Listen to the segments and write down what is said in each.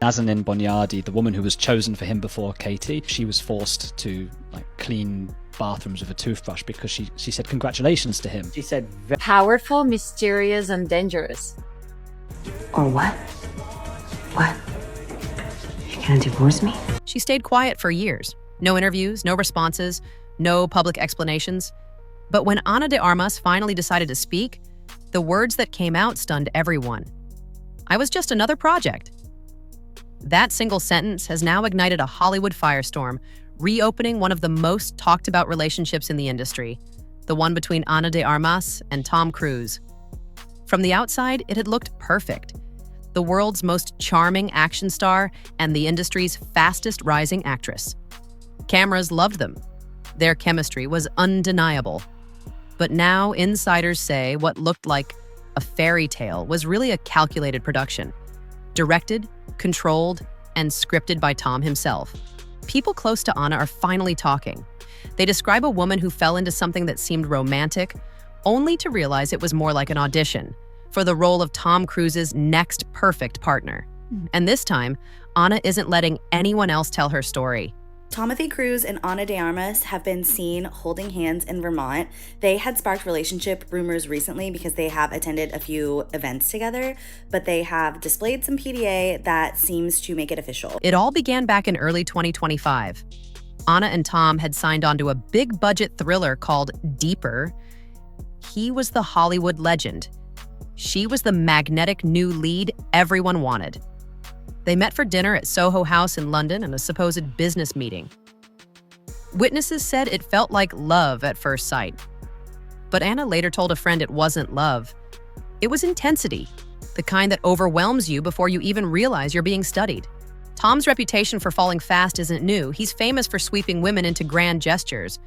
Nazanin Boniadi, the woman who was chosen for him before Katie, she was forced to clean bathrooms with a toothbrush because she said congratulations to him. She said powerful, mysterious, and dangerous. Or what? What? You're gonna divorce me? She stayed quiet for years. No interviews, no responses, no public explanations. But when Ana de Armas finally decided to speak, the words that came out stunned everyone. I was just another project. That single sentence has now ignited a Hollywood firestorm, reopening one of the most talked about relationships in the industry, the one between Ana de Armas and Tom Cruise. From the outside, it had looked perfect. The world's most charming action star and the industry's fastest rising actress. Cameras loved them. Their chemistry was undeniable. But now insiders say what looked like a fairy tale was really a calculated production, directed, controlled, and scripted by Tom himself. People close to Ana are finally talking. They describe a woman who fell into something that seemed romantic, only to realize it was more like an audition for the role of Tom Cruise's next perfect partner. And this time, Ana isn't letting anyone else tell her story. Timothy Cruise and Ana de Armas have been seen holding hands in Vermont. They had sparked relationship rumors recently because they have attended a few events together, but they have displayed some PDA that seems to make it official. It all began back in early 2025. Ana and Tom had signed on to a big-budget thriller called Deeper. He was the Hollywood legend. She was the magnetic new lead everyone wanted. They met for dinner at Soho House in London and a supposed business meeting. Witnesses said it felt like love at first sight. But Ana later told a friend it wasn't love. It was intensity, the kind that overwhelms you before you even realize you're being studied. Tom's reputation for falling fast isn't new. He's famous for sweeping women into grand gestures.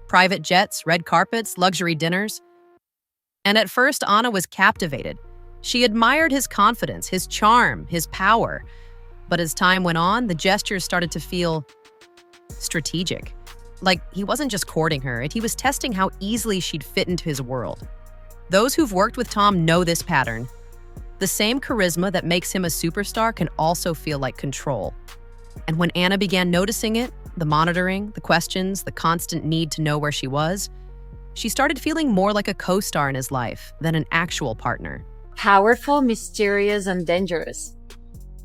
Private jets, red carpets, luxury dinners. And at first, Ana was captivated. She admired his confidence, his charm, his power. But as time went on, the gestures started to feel strategic. Like he wasn't just courting her, he was testing how easily she'd fit into his world. Those who've worked with Tom know this pattern. The same charisma that makes him a superstar can also feel like control. And when Ana began noticing it, the monitoring, the questions, the constant need to know where she was, she started feeling more like a co-star in his life than an actual partner. Powerful, mysterious, and dangerous.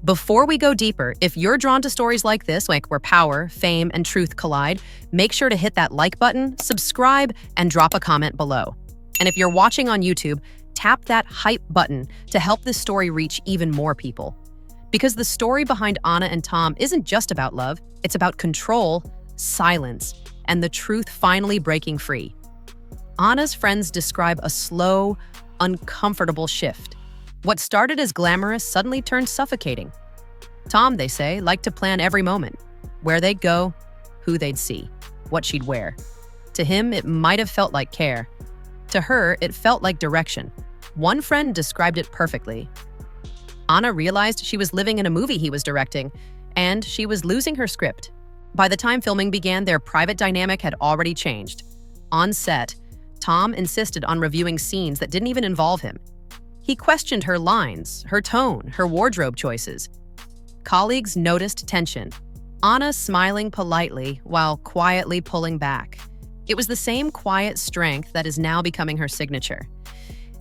Before we go deeper, if you're drawn to stories like this, like where power, fame, and truth collide, make sure to hit that like button, subscribe, and drop a comment below. And if you're watching on YouTube, tap that hype button to help this story reach even more people. Because the story behind Ana and Tom isn't just about love, it's about control, silence, and the truth finally breaking free. Ana's friends describe a slow, uncomfortable shift. What started as glamorous suddenly turned suffocating. Tom, they say, liked to plan every moment. Where they'd go, who they'd see, what she'd wear. To him, it might have felt like care. To her, it felt like direction. One friend described it perfectly. Ana realized she was living in a movie he was directing, and she was losing her script. By the time filming began, their private dynamic had already changed. On set, Tom insisted on reviewing scenes that didn't even involve him. He questioned her lines, her tone, her wardrobe choices. Colleagues noticed tension. Ana smiling politely while quietly pulling back. It was the same quiet strength that is now becoming her signature.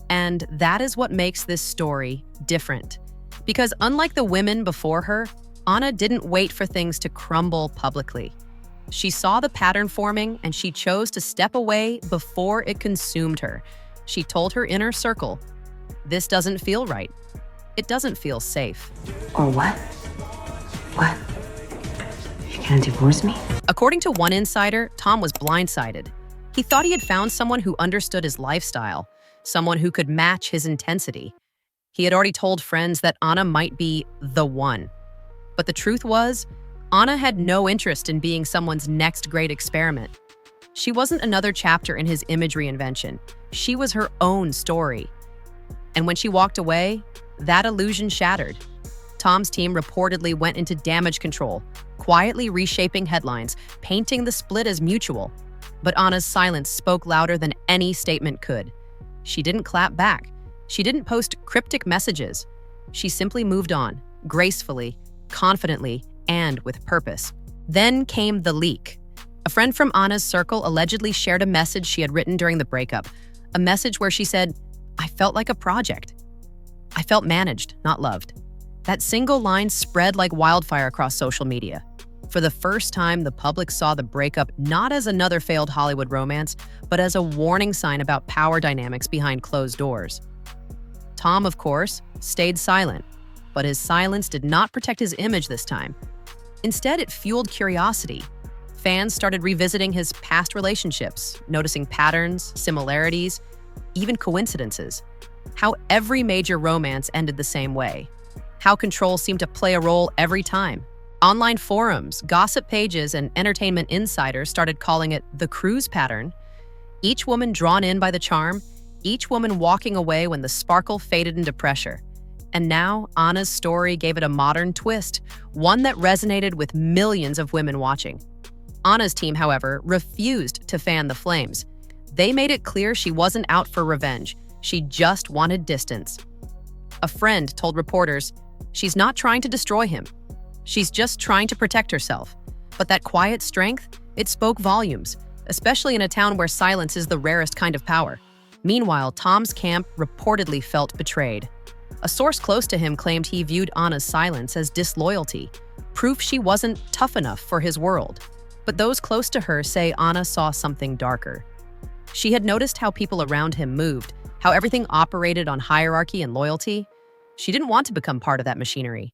And that is what makes this story different. Because unlike the women before her, Ana didn't wait for things to crumble publicly. She saw the pattern forming and she chose to step away before it consumed her. She told her inner circle, "This doesn't feel right. It doesn't feel safe." Or what? What? You're gonna divorce me? According to one insider, Tom was blindsided. He thought he had found someone who understood his lifestyle, someone who could match his intensity. He had already told friends that Ana might be the one. But the truth was, Ana had no interest in being someone's next great experiment. She wasn't another chapter in his image reinvention. She was her own story. And when she walked away, that illusion shattered. Tom's team reportedly went into damage control, quietly reshaping headlines, painting the split as mutual. But Ana's silence spoke louder than any statement could. She didn't clap back. She didn't post cryptic messages. She simply moved on, gracefully, confidently and with purpose. Then came the leak. A friend from Ana's circle allegedly shared a message she had written during the breakup, a message where she said, "I felt like a project. I felt managed, not loved." That single line spread like wildfire across social media. For the first time, the public saw the breakup not as another failed Hollywood romance, but as a warning sign about power dynamics behind closed doors. Tom, of course, stayed silent, but his silence did not protect his image this time. Instead, it fueled curiosity. Fans started revisiting his past relationships, noticing patterns, similarities, even coincidences. How every major romance ended the same way. How control seemed to play a role every time. Online forums, gossip pages, and entertainment insiders started calling it the cruise pattern. Each woman drawn in by the charm, each woman walking away when the sparkle faded into pressure. And now, Ana's story gave it a modern twist, one that resonated with millions of women watching. Ana's team, however, refused to fan the flames. They made it clear she wasn't out for revenge. She just wanted distance. A friend told reporters, "She's not trying to destroy him. She's just trying to protect herself." But that quiet strength, it spoke volumes, especially in a town where silence is the rarest kind of power. Meanwhile, Tom's camp reportedly felt betrayed. A source close to him claimed he viewed Ana's silence as disloyalty, proof she wasn't tough enough for his world. But those close to her say Ana saw something darker. She had noticed how people around him moved, how everything operated on hierarchy and loyalty. She didn't want to become part of that machinery.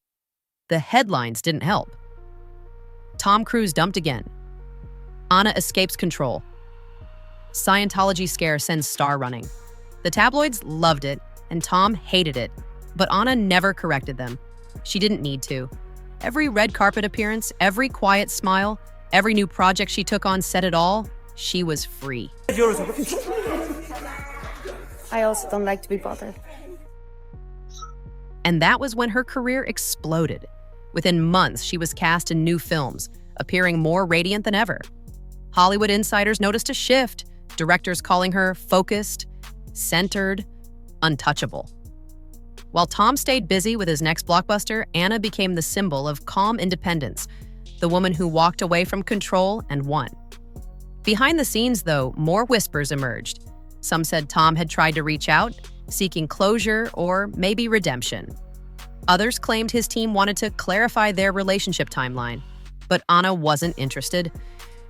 The headlines didn't help. Tom Cruise dumped again. Ana escapes control. Scientology scare sends star running. The tabloids loved it, and Tom hated it, but Ana never corrected them. She didn't need to. Every red carpet appearance, every quiet smile, every new project she took on said it all. She was free. I also don't like to be bothered. And that was when her career exploded. Within months, she was cast in new films, appearing more radiant than ever. Hollywood insiders noticed a shift, directors calling her focused, centered, untouchable. While Tom stayed busy with his next blockbuster, Ana became the symbol of calm independence, the woman who walked away from control and won. Behind the scenes, though, more whispers emerged. Some said Tom had tried to reach out, seeking closure or maybe redemption. Others claimed his team wanted to clarify their relationship timeline, but Ana wasn't interested.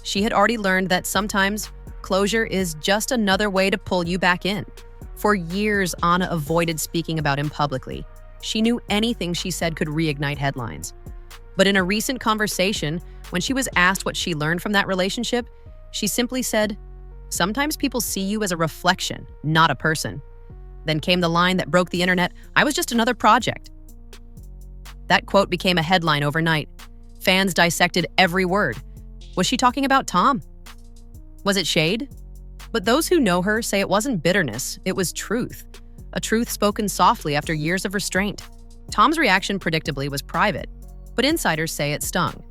She had already learned that sometimes closure is just another way to pull you back in. For years, Ana avoided speaking about him publicly. She knew anything she said could reignite headlines. But in a recent conversation, when she was asked what she learned from that relationship, she simply said, "Sometimes people see you as a reflection, not a person." Then came the line that broke the internet, "I was just another project." That quote became a headline overnight. Fans dissected every word. Was she talking about Tom? Was it shade? But those who know her say it wasn't bitterness, it was truth. A truth spoken softly after years of restraint. Tom's reaction, predictably, was private, but insiders say it stung.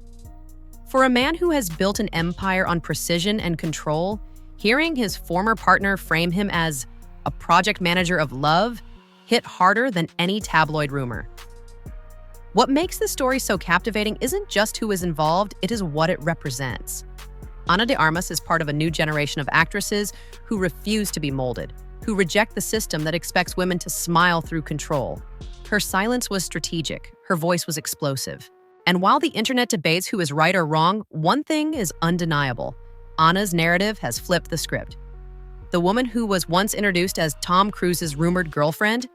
For a man who has built an empire on precision and control, hearing his former partner frame him as a project manager of love hit harder than any tabloid rumor. What makes this story so captivating isn't just who is involved, it is what it represents. Ana de Armas is part of a new generation of actresses who refuse to be molded, who reject the system that expects women to smile through control. Her silence was strategic, her voice was explosive. And while the internet debates who is right or wrong, one thing is undeniable. Ana's narrative has flipped the script. The woman who was once introduced as Tom Cruise's rumored girlfriend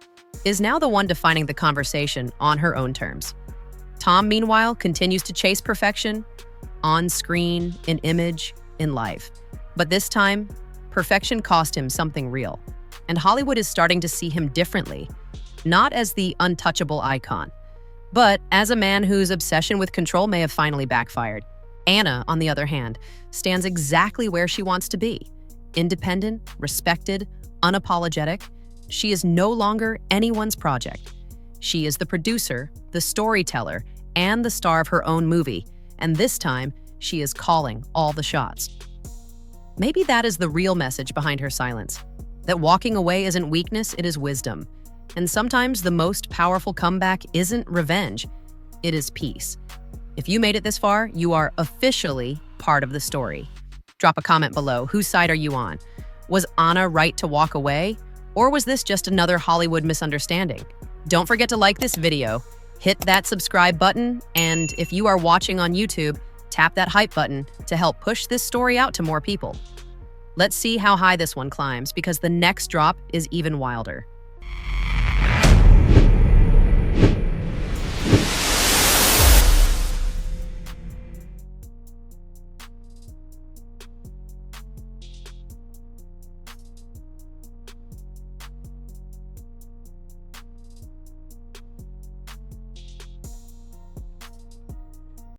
is now the one defining the conversation on her own terms. Tom, meanwhile, continues to chase perfection, on screen, in image, in life. But this time, perfection cost him something real. And Hollywood is starting to see him differently, not as the untouchable icon, but as a man whose obsession with control may have finally backfired. Ana, on the other hand, stands exactly where she wants to be. Independent, respected, unapologetic. She is no longer anyone's project. She is the producer, the storyteller, and the star of her own movie, and this time, she is calling all the shots. Maybe that is the real message behind her silence, that walking away isn't weakness, it is wisdom. And sometimes the most powerful comeback isn't revenge, it is peace. If you made it this far, you are officially part of the story. Drop a comment below. Whose side are you on? Was Ana right to walk away? Or was this just another Hollywood misunderstanding? Don't forget to like this video, hit that subscribe button, and if you are watching on YouTube, tap that hype button to help push this story out to more people. Let's see how high this one climbs, because the next drop is even wilder.